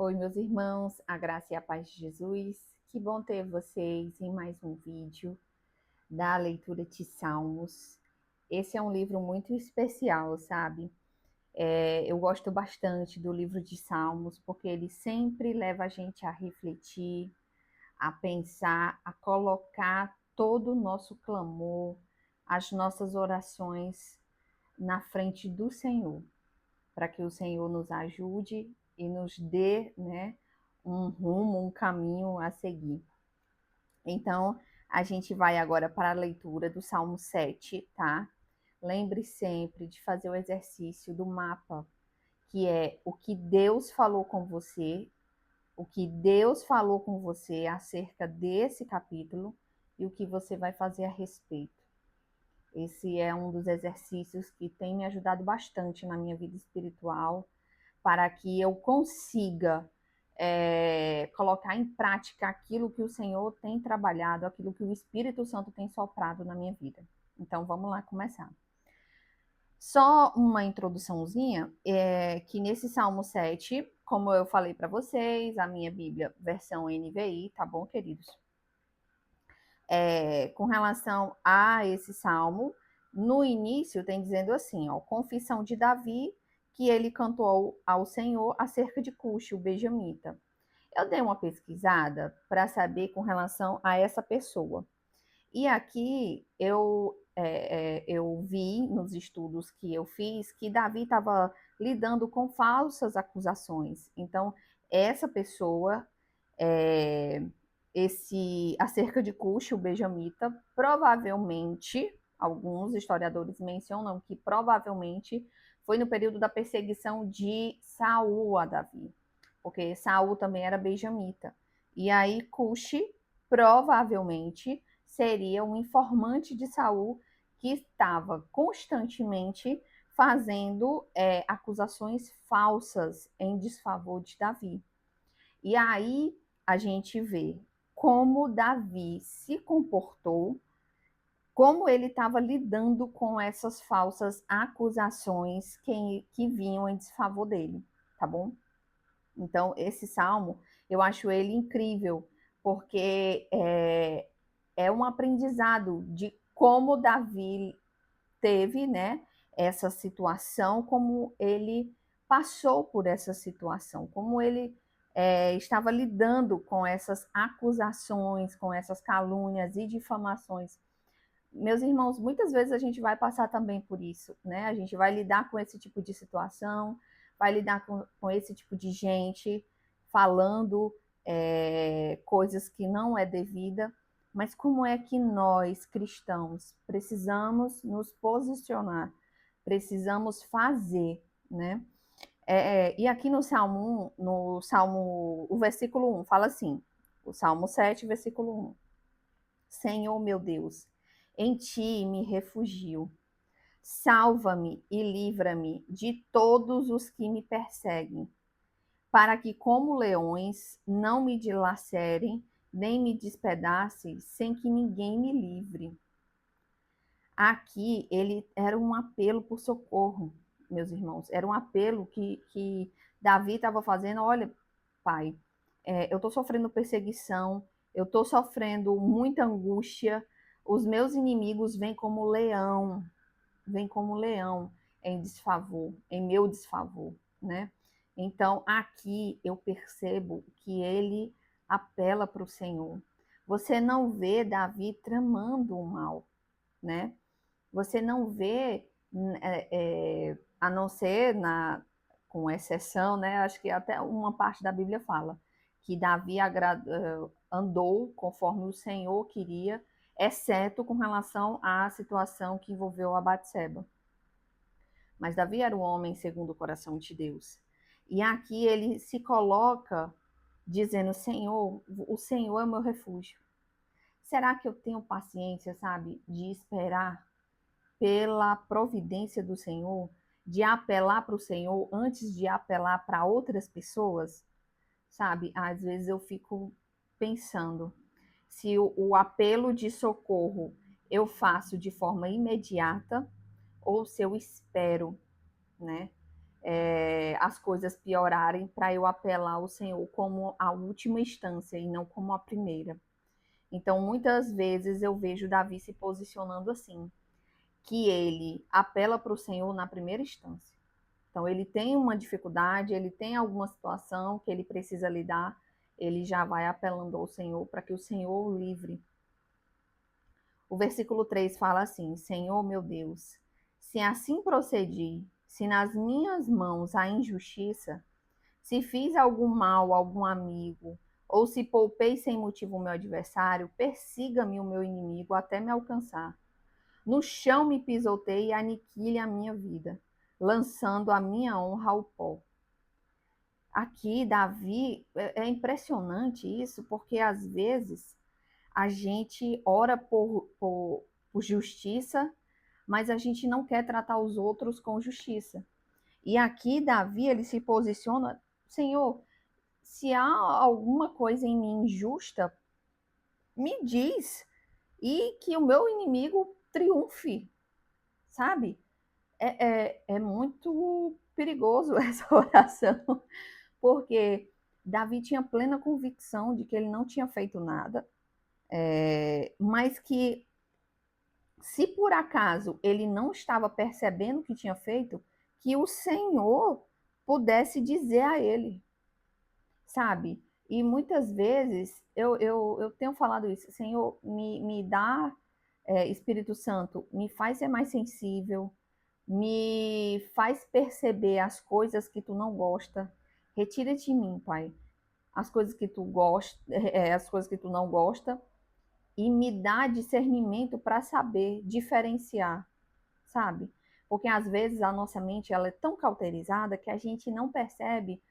Oi, meus irmãos, a graça e a paz de Jesus. Que bom ter vocês em mais um vídeo da leitura de Salmos. Esse é um livro muito especial, sabe? Eu gosto bastante do livro de Salmos, porque ele sempre leva a gente a refletir, a pensar, a colocar todo o nosso clamor, as nossas orações na frente do Senhor, para que o Senhor nos ajude e nos dê, né, um rumo, um caminho a seguir. Então, a gente vai agora para a leitura do Salmo 7, tá? Lembre sempre de fazer o exercício do mapa, que é o que Deus falou com você, o que Deus falou com você acerca desse capítulo e o que você vai fazer a respeito. Esse é um dos exercícios que tem me ajudado bastante na minha vida espiritual, para que eu consiga colocar em prática aquilo que o Senhor tem trabalhado, aquilo que o Espírito Santo tem soprado na minha vida. Então, vamos lá começar. Só uma introduçãozinha, que nesse Salmo 7, como eu falei para vocês, a minha Bíblia, versão NVI, tá bom, queridos? Com relação a esse Salmo, no início tem dizendo assim, ó, confissão de Davi, que ele cantou ao Senhor acerca de Cuxi, o benjamita. Eu dei uma pesquisada para saber com relação a essa pessoa. E aqui eu vi nos estudos que eu fiz que Davi estava lidando com falsas acusações. Então, essa pessoa, acerca de Cuxi, o benjamita, provavelmente, alguns historiadores mencionam que provavelmente foi no período da perseguição de Saul a Davi, porque Saul também era benjamita. E aí Cuxi provavelmente seria um informante de Saul que estava constantemente fazendo acusações falsas em desfavor de Davi. E aí a gente vê como Davi se comportou, como ele estava lidando com essas falsas acusações que vinham em desfavor dele, tá bom? Então, esse salmo, eu acho ele incrível, porque é um aprendizado de como Davi teve, né, essa situação, como ele passou por essa situação, como ele estava lidando com essas acusações, com essas calúnias e difamações. Meus irmãos, muitas vezes a gente vai passar também por isso, né? A gente vai lidar com esse tipo de situação, vai lidar com esse tipo de gente falando coisas que não é devida, mas como é que nós, cristãos, precisamos nos posicionar, precisamos fazer, né? E aqui no Salmo 1, o versículo 1 fala assim, o Salmo 7, versículo 1. Senhor meu Deus, em ti me refugio. Salva-me e livra-me de todos os que me perseguem, para que, como leões, não me dilacerem, nem me despedacem, sem que ninguém me livre. Aqui, ele era um apelo por socorro, meus irmãos. Era um apelo que Davi estava fazendo. Olha, pai, eu estou sofrendo perseguição, eu estou sofrendo muita angústia, os meus inimigos vêm como leão em desfavor, em meu desfavor, né? Então, aqui eu percebo que ele apela para o Senhor. Você não vê Davi tramando o mal, né? Você não vê, a não ser com exceção, né? Acho que até uma parte da Bíblia fala que Davi andou conforme o Senhor queria, exceto com relação à situação que envolveu a Batseba. Mas Davi era um homem segundo o coração de Deus. E aqui ele se coloca dizendo: Senhor, o Senhor é o meu refúgio. Será que eu tenho paciência, sabe, de esperar pela providência do Senhor, de apelar para o Senhor antes de apelar para outras pessoas? Sabe, às vezes eu fico pensando se o apelo de socorro eu faço de forma imediata ou se eu espero, né? as coisas piorarem para eu apelar ao Senhor como a última instância e não como a primeira. Então, muitas vezes eu vejo Davi se posicionando assim, que ele apela para o Senhor na primeira instância. Então, ele tem uma dificuldade, ele tem alguma situação que ele precisa lidar, ele já vai apelando ao Senhor para que o Senhor o livre. O versículo 3 fala assim: Senhor meu Deus, se assim procedi, se nas minhas mãos há injustiça, se fiz algum mal a algum amigo, ou se poupei sem motivo o meu adversário, persiga-me o meu inimigo até me alcançar. No chão me pisoteie e aniquile a minha vida, lançando a minha honra ao pó. Aqui, Davi, é impressionante isso, porque às vezes a gente ora por justiça, mas a gente não quer tratar os outros com justiça. E aqui, Davi, ele se posiciona, Senhor, se há alguma coisa em mim injusta, me diz, e que o meu inimigo triunfe, sabe? É muito perigoso essa oração, porque Davi tinha plena convicção de que ele não tinha feito nada, mas que se por acaso ele não estava percebendo o que tinha feito, que o Senhor pudesse dizer a ele, sabe? E muitas vezes eu tenho falado isso, Senhor, me dá, Espírito Santo, me faz ser mais sensível, me faz perceber as coisas que tu não gosta, retira de mim, Pai, as coisas que tu gosta, as coisas que tu não gosta, e me dá discernimento para saber diferenciar, sabe? Porque às vezes a nossa mente ela é tão cauterizada que a gente não percebe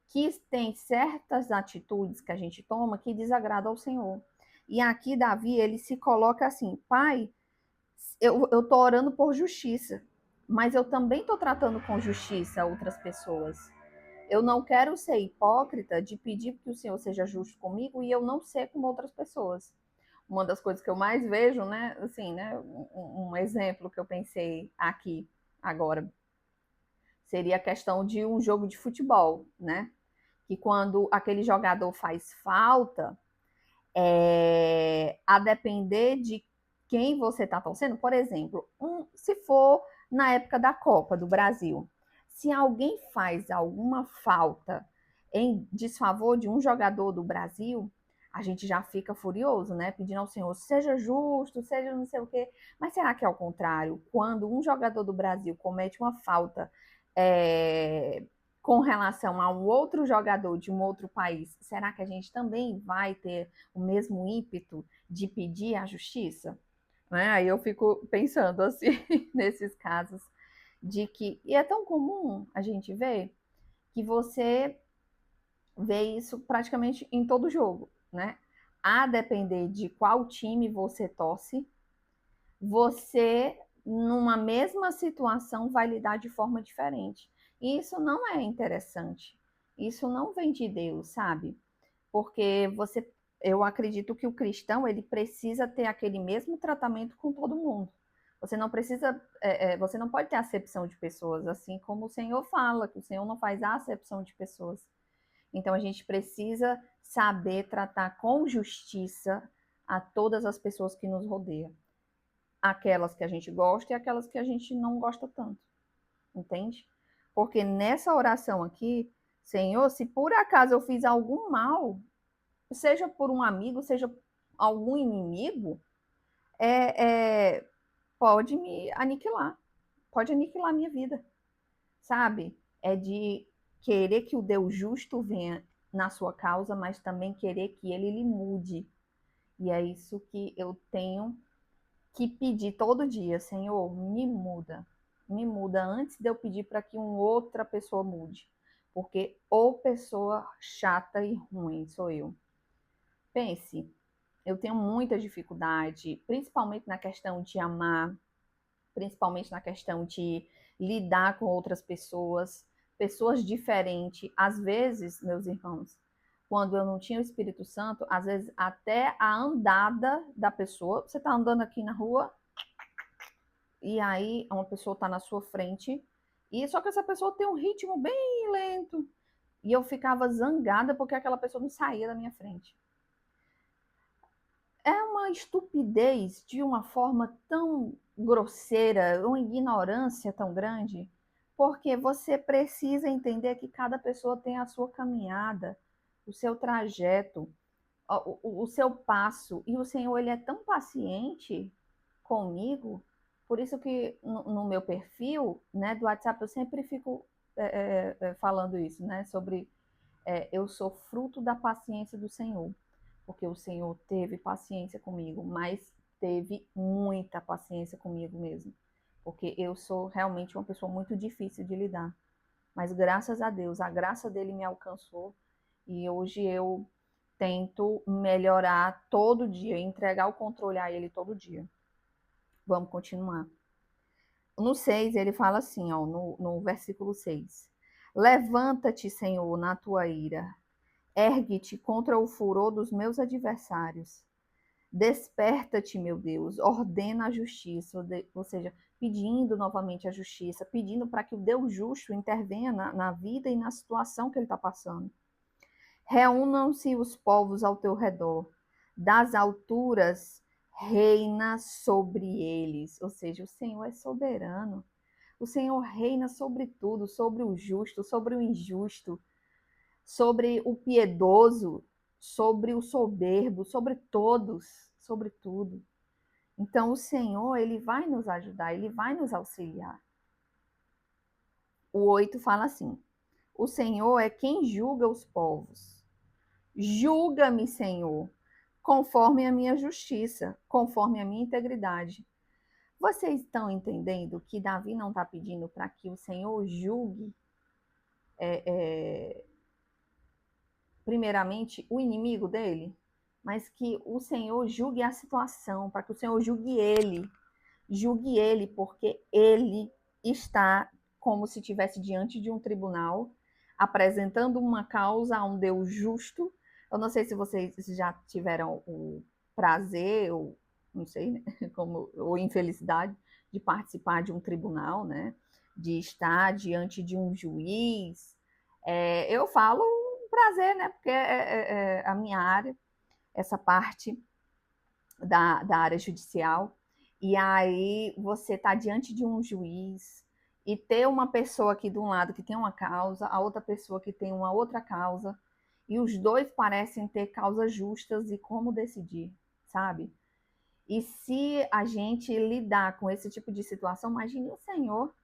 que tem certas atitudes que a gente toma que desagrada ao Senhor. E aqui Davi, ele se coloca assim, Pai, eu tô orando por justiça, mas eu também tô tratando com justiça outras pessoas. Eu não quero ser hipócrita de pedir que o Senhor seja justo comigo e eu não ser com outras pessoas. Uma das coisas que eu mais vejo, né, assim, né, um exemplo que eu pensei aqui agora seria a questão de um jogo de futebol, né? Que quando aquele jogador faz falta, a depender de quem você está torcendo, por exemplo, se for na época da Copa do Brasil, se alguém faz alguma falta em desfavor de um jogador do Brasil, a gente já fica furioso, né? Pedindo ao Senhor, seja justo, seja não sei o quê. Mas será que é o contrário? Quando um jogador do Brasil comete uma falta é, com relação a um outro jogador de um outro país, será que a gente também vai ter o mesmo ímpeto de pedir a justiça? Né? Aí eu fico pensando assim, nesses casos, de que. E é tão comum a gente ver que você vê isso praticamente em todo jogo, né? A depender de qual time você torce, você, numa mesma situação, vai lidar de forma diferente. E isso não é interessante. Isso não vem de Deus, sabe? Porque eu acredito que o cristão ele precisa ter aquele mesmo tratamento com todo mundo. Você não precisa, você não pode ter acepção de pessoas, assim como o Senhor fala, que o Senhor não faz acepção de pessoas. Então a gente precisa saber tratar com justiça a todas as pessoas que nos rodeiam, aquelas que a gente gosta e aquelas que a gente não gosta tanto, entende? Porque nessa oração aqui, Senhor, se por acaso eu fiz algum mal, seja por um amigo, seja algum inimigo, é, é, pode me aniquilar, pode aniquilar a minha vida, sabe? É de querer que o Deus justo venha na sua causa, mas também querer que ele lhe mude. E é isso que eu tenho que pedir todo dia, Senhor, me muda antes de eu pedir para que uma outra pessoa mude, porque ou pessoa chata e ruim sou eu. Pense, eu tenho muita dificuldade, principalmente na questão de amar, principalmente na questão de lidar com outras pessoas, pessoas diferentes. Às vezes, meus irmãos, quando eu não tinha o Espírito Santo, às vezes até a andada da pessoa, você está andando aqui na rua, e aí uma pessoa está na sua frente E só que essa pessoa tem um ritmo bem lento. E eu ficava zangada porque aquela pessoa não saía da minha frente. É uma estupidez de uma forma tão grosseira, uma ignorância tão grande, porque você precisa entender que cada pessoa tem a sua caminhada, o seu trajeto, o seu passo, e o Senhor, ele é tão paciente comigo, por isso que no meu perfil, né, do WhatsApp, eu sempre fico falando isso, né, sobre eu sou fruto da paciência do Senhor, porque o Senhor teve paciência comigo, mas teve muita paciência comigo mesmo, porque eu sou realmente uma pessoa muito difícil de lidar. Mas graças a Deus, a graça dele me alcançou e hoje eu tento melhorar todo dia, entregar o controle a ele todo dia. Vamos continuar. No 6, ele fala assim, ó, no versículo 6. Levanta-te, Senhor, na tua ira. Ergue-te contra o furor dos meus adversários. Desperta-te, meu Deus, ordena a justiça, ou seja, pedindo novamente a justiça, pedindo para que o Deus justo intervenha na vida e na situação que ele está passando. Reúnam-se os povos ao teu redor, das alturas reina sobre eles, ou seja, o Senhor é soberano, o Senhor reina sobre tudo, sobre o justo, sobre o injusto, sobre o piedoso, sobre o soberbo, sobre todos, sobre tudo. Então o Senhor, ele vai nos ajudar, ele vai nos auxiliar. O 8 fala assim: o Senhor é quem julga os povos. Julga-me, Senhor, conforme a minha justiça, conforme a minha integridade. Vocês estão entendendo que Davi não está pedindo para que o Senhor julgue primeiramente o inimigo dele, mas que o Senhor julgue a situação, para que o Senhor julgue ele, porque ele está como se estivesse diante de um tribunal, apresentando uma causa a um Deus justo. Eu não sei se vocês já tiveram o prazer, ou não sei, né, como, ou infelicidade, de participar de um tribunal, né? De estar diante de um juiz. Eu falo prazer, né? Porque é a minha área, essa parte da área judicial. E aí você está diante de um juiz e ter uma pessoa aqui de um lado que tem uma causa, a outra pessoa que tem uma outra causa, e os dois parecem ter causas justas e como decidir, sabe? E se a gente lidar com esse tipo de situação, imagine o Senhor,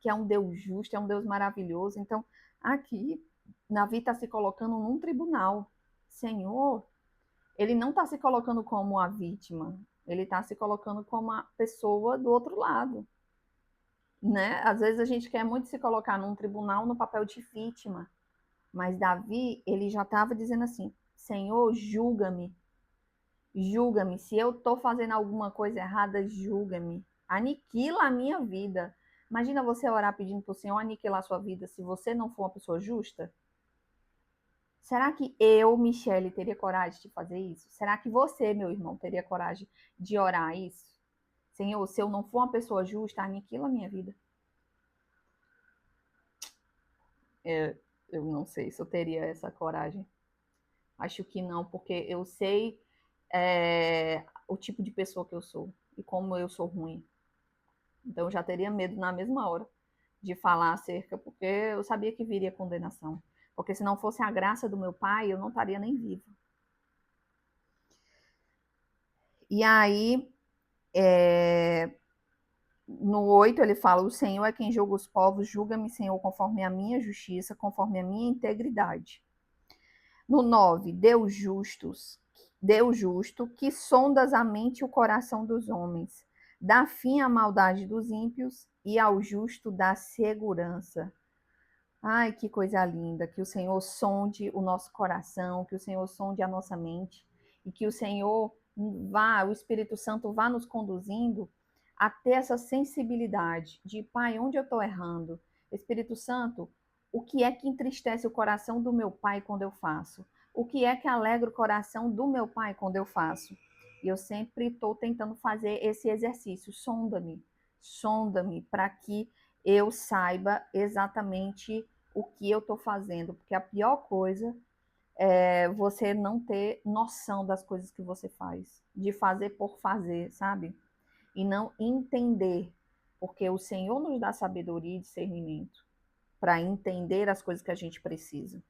que é um Deus justo, é um Deus maravilhoso. Então, aqui, Davi está se colocando num tribunal. Senhor, ele não está se colocando como a vítima, ele está se colocando como a pessoa do outro lado. Né? Às vezes a gente quer muito se colocar num tribunal no papel de vítima, mas Davi, ele já estava dizendo assim: Senhor, julga-me, julga-me, se eu estou fazendo alguma coisa errada, julga-me, aniquila a minha vida. Imagina você orar pedindo para o Senhor aniquilar a sua vida se você não for uma pessoa justa? Será que eu, Michele, teria coragem de fazer isso? Será que você, meu irmão, teria coragem de orar isso? Senhor, se eu não for uma pessoa justa, aniquila a minha vida. Eu não sei se eu teria essa coragem. Acho que não, porque eu sei o tipo de pessoa que eu sou e como eu sou ruim. Então eu já teria medo na mesma hora de falar acerca, porque eu sabia que viria condenação. Porque se não fosse a graça do meu pai, eu não estaria nem viva. E aí, no 8 ele fala: o Senhor é quem julga os povos, julga-me, Senhor, conforme a minha justiça, conforme a minha integridade. No 9, Deus justo, que sondas a mente e o coração dos homens, dá fim à maldade dos ímpios e ao justo dá segurança. Ai, que coisa linda, que o Senhor sonde o nosso coração, que o Senhor sonde a nossa mente e que o Senhor o Espírito Santo vá nos conduzindo a ter essa sensibilidade de, Pai, onde eu estou errando? Espírito Santo, o que é que entristece o coração do meu Pai quando eu faço? O que é que alegra o coração do meu Pai quando eu faço? E eu sempre estou tentando fazer esse exercício, sonda-me, para que eu saiba exatamente o que eu estou fazendo, porque a pior coisa é você não ter noção das coisas que você faz, de fazer por fazer, sabe? E não entender, porque o Senhor nos dá sabedoria e discernimento para entender as coisas que a gente precisa.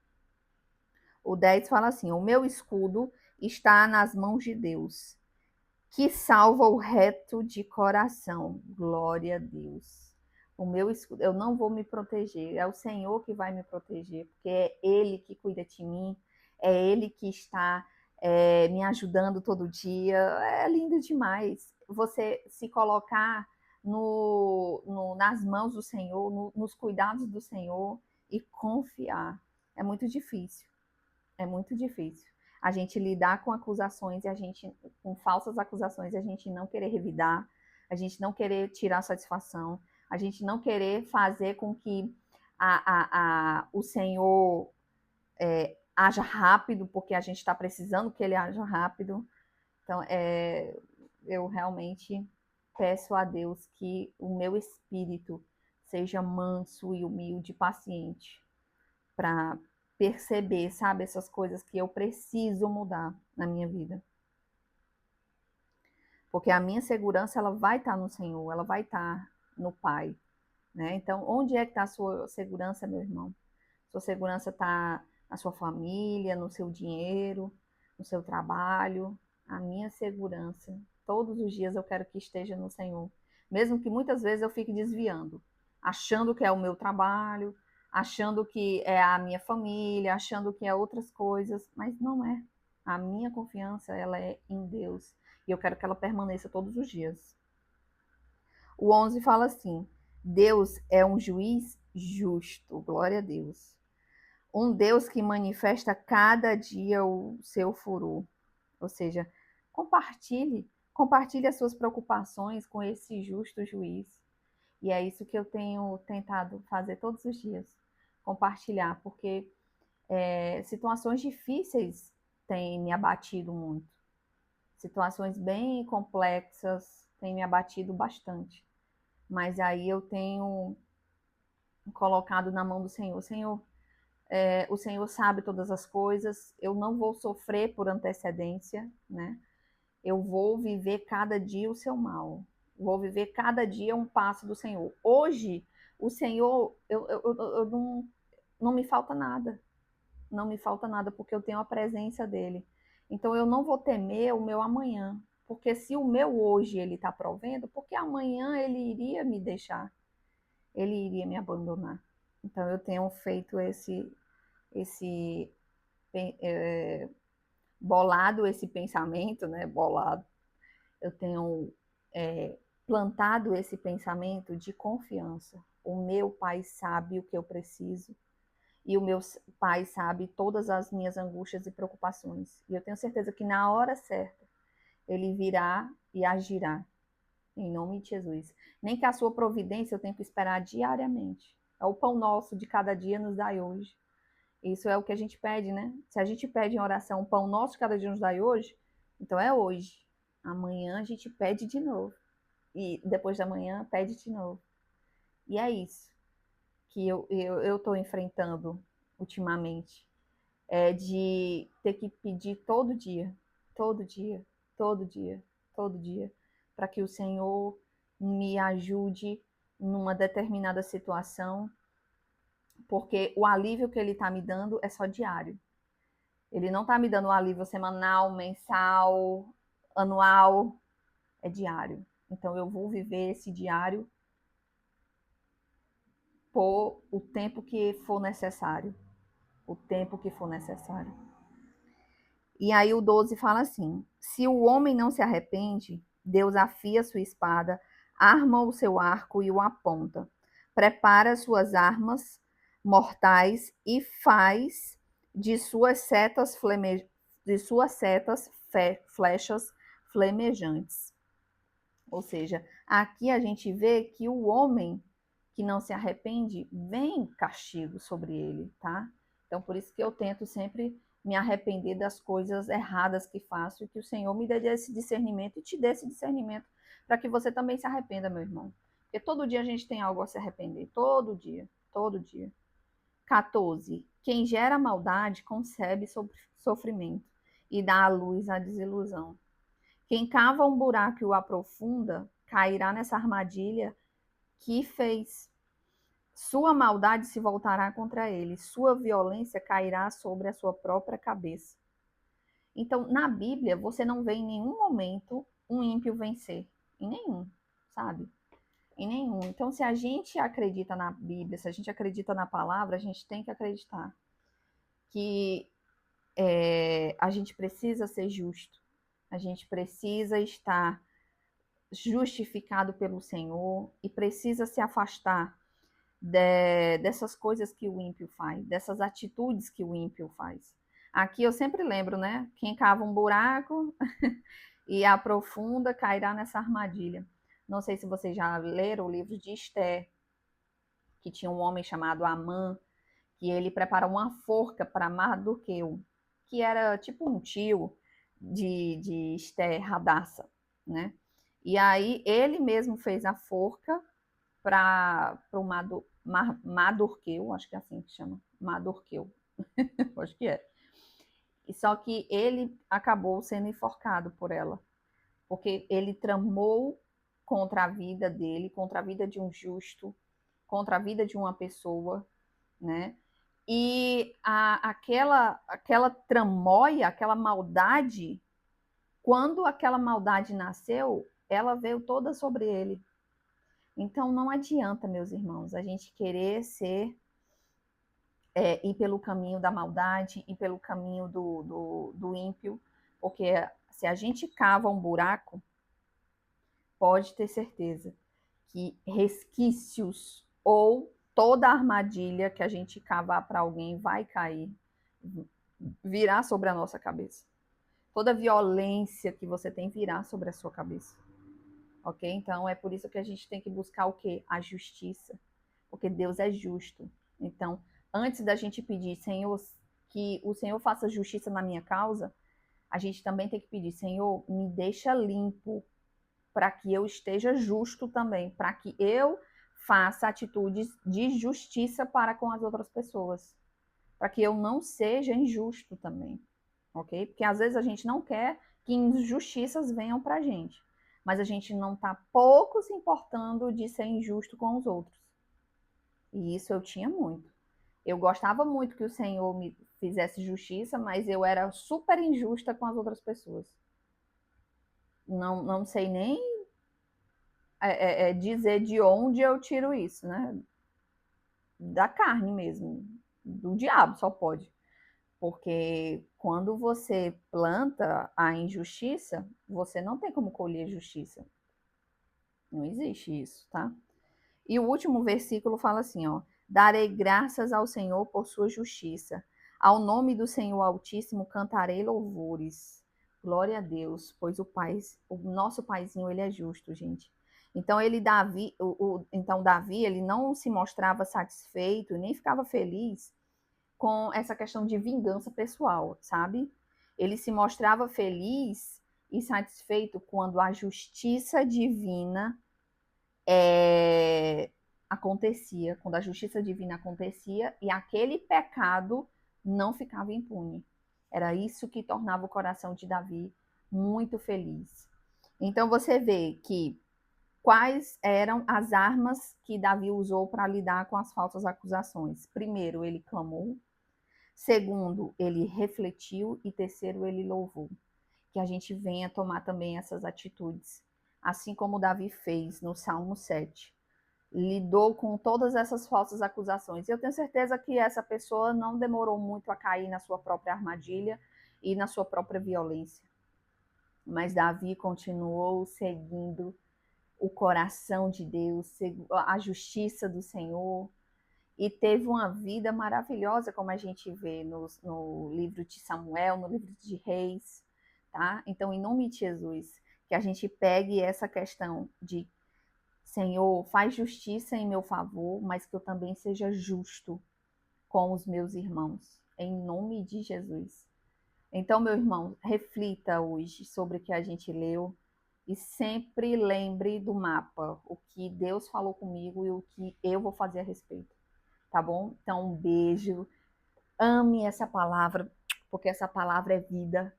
O 10 fala assim: o meu escudo está nas mãos de Deus, que salva o reto de coração. Glória a Deus. O meu escudo, eu não vou me proteger, é o Senhor que vai me proteger, porque é Ele que cuida de mim, é Ele que está me ajudando todo dia. É lindo demais você se colocar nas mãos do Senhor, nos cuidados do Senhor e confiar. É muito difícil. É muito difícil. A gente lidar com acusações e a gente, com falsas acusações, e a gente não querer revidar, a gente não querer tirar satisfação, a gente não querer fazer com que o Senhor haja rápido, porque a gente está precisando que ele haja rápido. Então, eu realmente peço a Deus que o meu espírito seja manso e humilde, paciente, para perceber, sabe, essas coisas que eu preciso mudar na minha vida. Porque a minha segurança, ela vai estar no Senhor, ela vai estar no Pai, né? Então, onde é que está a sua segurança, meu irmão? Sua segurança está na sua família, no seu dinheiro, no seu trabalho. A minha segurança, todos os dias eu quero que esteja no Senhor. Mesmo que muitas vezes eu fique desviando, achando que é o meu trabalho, achando que é a minha família, achando que é outras coisas, mas não é. A minha confiança, ela é em Deus. E eu quero que ela permaneça todos os dias. O 11 fala assim: Deus é um juiz justo, glória a Deus. Um Deus que manifesta cada dia o seu furor. Ou seja, compartilhe as suas preocupações com esse justo juiz. E é isso que eu tenho tentado fazer todos os dias, compartilhar, porque situações difíceis têm me abatido muito. Situações bem complexas têm me abatido bastante. Mas aí eu tenho colocado na mão do Senhor. Senhor, o Senhor sabe todas as coisas, eu não vou sofrer por antecedência, né? Eu vou viver cada dia o seu mal, vou viver cada dia um passo do Senhor. Hoje, o Senhor, eu não me falta nada, não me falta nada, porque eu tenho a presença dEle. Então, eu não vou temer o meu amanhã, porque se o meu hoje Ele está provendo, porque amanhã Ele iria me deixar, Ele iria me abandonar. Então, eu tenho feito esse bolado esse pensamento, né? Bolado. Eu tenho plantado esse pensamento de confiança. O meu Pai sabe o que eu preciso e o meu Pai sabe todas as minhas angústias e preocupações. E eu tenho certeza que na hora certa Ele virá e agirá. Em nome de Jesus. Nem que a sua providência eu tenha que esperar diariamente. É o pão nosso de cada dia nos dai hoje. Isso é o que a gente pede, né? Se a gente pede em oração o pão nosso de cada dia nos dai hoje, então é hoje. Amanhã a gente pede de novo. E depois da manhã pede de novo. E é isso que eu estou enfrentando ultimamente. É de ter que pedir todo dia, todo dia, todo dia, todo dia, para que o Senhor me ajude numa determinada situação, porque o alívio que Ele está me dando é só diário. Ele não está me dando um alívio semanal, mensal, anual, é diário. Então eu vou viver esse diário por o tempo que for necessário. O tempo que for necessário. E aí o 12 fala assim: se o homem não se arrepende, Deus afia sua espada, arma o seu arco e o aponta. Prepara suas armas mortais e faz de suas setas, flechas flamejantes. Ou seja, aqui a gente vê que o homem que não se arrepende, vem castigo sobre ele, tá? Então, por isso que eu tento sempre me arrepender das coisas erradas que faço e que o Senhor me dê esse discernimento e te dê esse discernimento para que você também se arrependa, meu irmão. Porque todo dia a gente tem algo a se arrepender. Todo dia. Todo dia. 14. Quem gera maldade concebe sofrimento e dá à luz a desilusão. Quem cava um buraco e o aprofunda cairá nessa armadilha que fez. Sua maldade se voltará contra ele, sua violência cairá sobre a sua própria cabeça. Então, na Bíblia, você não vê em nenhum momento um ímpio vencer. Em nenhum, sabe? Em nenhum. Então, se a gente acredita na Bíblia, se a gente acredita na palavra, a gente tem que acreditar que a gente precisa ser justo. A gente precisa estar justificado pelo Senhor e precisa se afastar dessas coisas que o ímpio faz, dessas atitudes que o ímpio faz. Aqui eu sempre lembro, né? Quem cava um buraco e aprofunda cairá nessa armadilha. Não sei se vocês já leram o livro de Esther, que tinha um homem chamado Amã, que ele preparou uma forca para Mardoqueu, que era tipo um tio de Esther Radassa, né? E aí ele mesmo fez a forca para o Madorqueu, acho que é assim que chama, Madorqueu, acho que é. E só que ele acabou sendo enforcado por ela, porque ele tramou contra a vida dele, contra a vida de um justo, contra a vida de uma pessoa, né? E aquela tramóia, aquela maldade, quando aquela maldade nasceu, ela veio toda sobre ele. Então não adianta, meus irmãos, a gente querer ir pelo caminho da maldade, ir pelo caminho do ímpio, porque se a gente cava um buraco, pode ter certeza que resquícios ou toda armadilha que a gente cavar para alguém vai cair, virá sobre a nossa cabeça. Toda violência que você tem virá sobre a sua cabeça. Ok? Então é por isso que a gente tem que buscar o quê? A justiça. Porque Deus é justo. Então, antes da gente pedir, Senhor, que o Senhor faça justiça na minha causa, a gente também tem que pedir, Senhor, me deixa limpo para que eu esteja justo também, para que eu faça atitudes de justiça para com as outras pessoas, para que eu não seja injusto também, ok? Porque às vezes a gente não quer que injustiças venham para a gente, mas a gente não está pouco se importando de ser injusto com os outros. E isso eu tinha muito. Eu gostava muito que o Senhor me fizesse justiça, mas eu era super injusta com as outras pessoas. Não sei nem dizer de onde eu tiro isso, né? Da carne mesmo, do diabo só pode. Porque quando você planta a injustiça, você não tem como colher justiça. Não existe isso, tá? E o último versículo fala assim, ó: darei graças ao Senhor por sua justiça. Ao nome do Senhor Altíssimo cantarei louvores. Glória a Deus, pois o nosso paizinho, ele é justo, gente. Então Davi, ele não se mostrava satisfeito, nem ficava feliz com essa questão de vingança pessoal, sabe? Ele se mostrava feliz e satisfeito quando a justiça divina acontecia, quando a justiça divina acontecia e aquele pecado não ficava impune. Era isso que tornava o coração de Davi muito feliz. Então você vê que quais eram as armas que Davi usou para lidar com as falsas acusações. Primeiro, ele clamou. Segundo, ele refletiu. E terceiro, ele louvou. Que a gente venha tomar também essas atitudes, assim como Davi fez no Salmo 7. Lidou com todas essas falsas acusações. Eu tenho certeza que essa pessoa não demorou muito a cair na sua própria armadilha e na sua própria violência. Mas Davi continuou seguindo o coração de Deus, a justiça do Senhor, e teve uma vida maravilhosa, como a gente vê no livro de Samuel, no livro de Reis, tá? Então, em nome de Jesus, que a gente pegue essa questão de Senhor, faz justiça em meu favor, mas que eu também seja justo com os meus irmãos, em nome de Jesus. Então, meu irmão, reflita hoje sobre o que a gente leu, e sempre lembre do mapa, o que Deus falou comigo e o que eu vou fazer a respeito, tá bom? Então, um beijo, ame essa palavra, porque essa palavra é vida,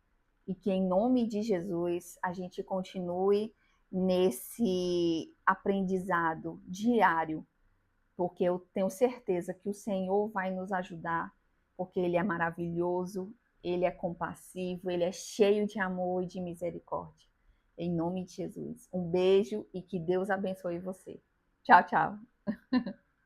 e que em nome de Jesus a gente continue nesse aprendizado diário, porque eu tenho certeza que o Senhor vai nos ajudar, porque Ele é maravilhoso, Ele é compassivo, Ele é cheio de amor e de misericórdia. Em nome de Jesus. Um beijo e que Deus abençoe você. Tchau, tchau.